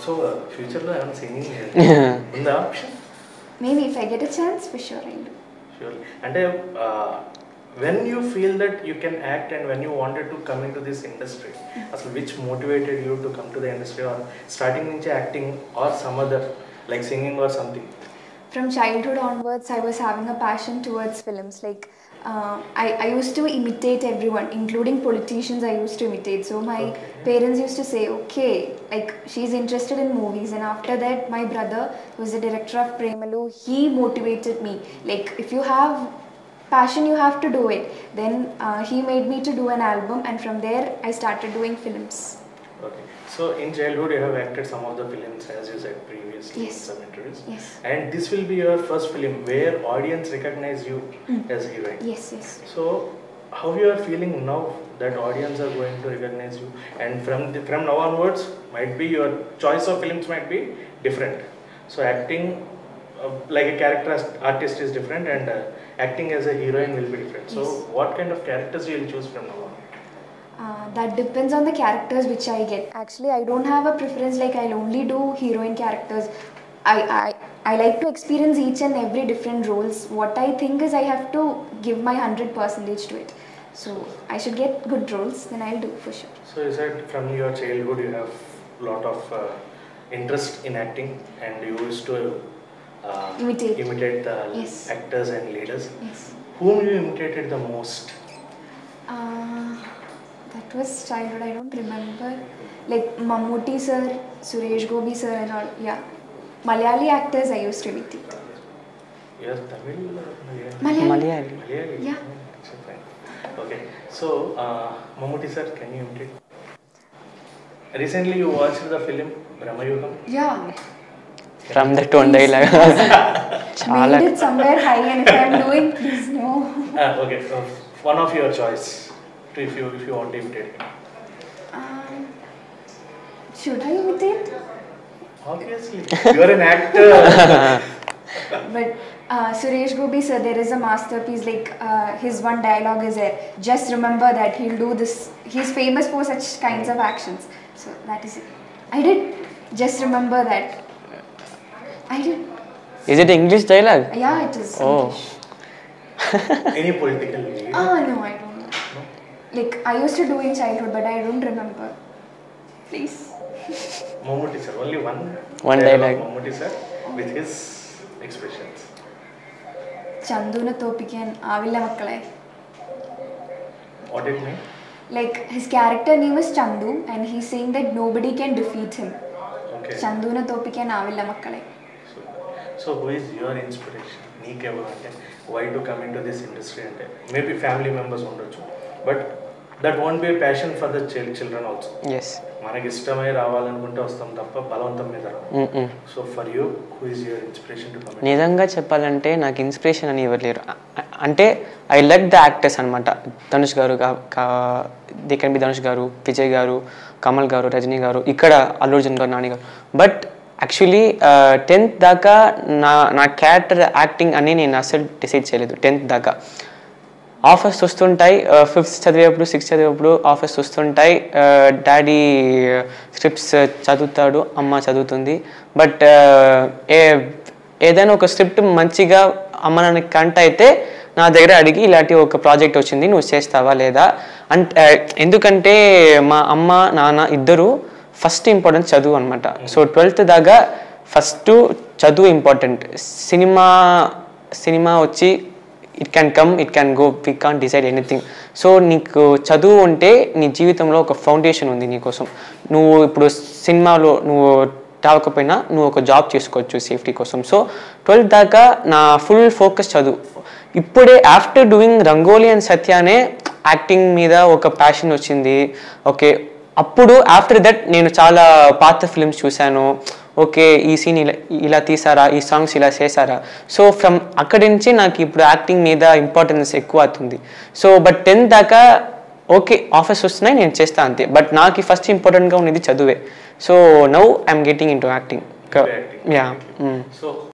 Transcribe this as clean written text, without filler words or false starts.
So future lo I'm singing unda option. Maybe if I get a chance, for sure I'll do. Sure. And when you feel that you can act and when you wanted to come into this industry, which motivated you to come to the industry, or starting into acting or some other like singing or something? From childhood onwards, I was having a passion towards films. Like I used to imitate everyone, including politicians. I used to imitate. So my parents used to say, "Okay, like she's interested in movies." And after that, my brother, who was the director of Premalu, he motivated me. Like if you have passion, you have to do it. Then he made me to do an album, and from there I started doing films. Okay. So in childhood you have acted some of the films, as you said previously. Yes. In some interviews. Yes. And this will be your first film where audience recognize you as heroine. Yes, yes. So how you are feeling now that audience are going to recognize you, and from now onwards might be your choice of films might be different. So acting like a character artist is different, and acting as a heroine will be different. So what kind of characters you will choose from now on? That depends on the characters which I get. Actually, I don't have a preference like I'll only do heroine characters. I like to experience each and every different roles. What I think is I have to give my 100% to it. So I should get good roles, then I'll do for sure. So you said from your childhood you have lot of interest in acting, and you used to imitate the actors and leaders. Yes. Whom you imitated the most? That was childhood, I don't remember. Like Mammootty sir, Suresh Gopi sir and all. Yeah. Malayali actors I used to imitate. Yes, Tamil or Malayali. Malayali? Yeah. Fine. Okay. So, Mammootty sir, can you imitate? Recently you watched the film Brahmayugam? Yeah. From that one dialogue. Made it somewhere high, and if I'm doing, please no. Okay. So one of your choice. If you want to imitate him. Should I imitate? Obviously, you are an actor. But Suresh Gopi sir, there is a masterpiece. Like his one dialogue is there. Just remember that he'll do this. He's famous for such kinds of actions. So that is it. I did. Just remember that. I did. Is it English dialogue? Yeah, it is. Oh. English. Any political leader? No, I don't know. No? Like I used to do in childhood, but I don't remember. Please. Mammootty sir, only one dialogue. Mammootty sir with his expressions. Chanduna Topikan Avilla Makkale. What did it mean? Like his character name is Chandu, and he's saying that nobody can defeat him. Okay. Chanduna Topikan Avilla Makkale. So who is your inspiration? Why to come into this industry? Maybe family members ఉండొచ్చు, but that won't be a passion for the children also. Yes. మనకి ఇష్టమై రావాలనుకుంటే వస్తాం తప్ప బలవంతం మీద రావు. So for you, who is your inspiration to come? నిజంగా చెప్పాలంటే నాకు ఇన్స్పిరేషన్ అని ఎవరు లేరు. అంటే ఐ లైక్ ద యాక్టర్స్ అనమాట. ధనుష్ గారు, దే కెన్ బి ధనుష్ గారు, విజయ్ గారు, కమల్ గారు, రజనీ గారు, ఇక్కడ అల్లు అర్జున్ గారు, నాని గారు. బట్ యాక్చువల్లీ 10th దాకా నా క్యారెక్టర్ యాక్టింగ్ అని నేను అసలు డిసైడ్ చేయలేదు. 10th దాకా ఆఫర్స్ వస్తుంటాయి. 5th చదివేప్పుడు, 6th చదివేప్పుడు ఆఫర్స్ వస్తుంటాయి. డాడీ స్క్రిప్ట్స్ చదువుతాడు, అమ్మ చదువుతుంది. బట్ ఏదైనా ఒక స్క్రిప్ట్ మంచిగా అమ్మ నాన్న కంట అయితే నా దగ్గర అడిగి ఇలాంటి ఒక ప్రాజెక్ట్ వచ్చింది, నువ్వు చేస్తావా లేదా అంటే, ఎందుకంటే మా అమ్మ నాన్న ఇద్దరు ఫస్ట్ ఇంపార్టెంట్ చదువు అనమాట. సో 12th దాకా ఫస్ట్ చదువు ఇంపార్టెంట్. సినిమా వచ్చి it can come, it can go, we can't decide anything. So నీకు చదువు ఉంటే నీ జీవితంలో ఒక ఫౌండేషన్ ఉంది నీకోసం. నువ్వు ఇప్పుడు సినిమాలో నువ్వు రాకపోయినా నువ్వు ఒక జాబ్ చేసుకోవచ్చు సేఫ్టీ కోసం. సో 12th దాకా నా ఫుల్ ఫోకస్ చదువు. ఇప్పుడే ఆఫ్టర్ డూయింగ్ రంగోలీ అండ్ సత్యానే యాక్టింగ్ మీద ఒక ప్యాషన్ వచ్చింది. ఓకే, అప్పుడు ఆఫ్టర్ దట్ నేను చాలా పాత ఫిల్మ్స్ చూశాను. ఓకే, ఈ సీన్ ఇలా తీసారా, ఈ సాంగ్స్ ఇలా చేశారా. సో ఫ్రమ్ అక్కడి నుంచి నాకు ఇప్పుడు యాక్టింగ్ మీద ఇంపార్టెన్స్ ఎక్కువ అవుతుంది. సో బట్ 10th దాకా ఓకే ఆఫర్స్ వస్తున్నాయి, నేను చేస్తా అంతే. బట్ నాకు ఫస్ట్ ఇంపార్టెంట్గా ఉన్నది చదువే. So now I'm getting in to acting. Yeah.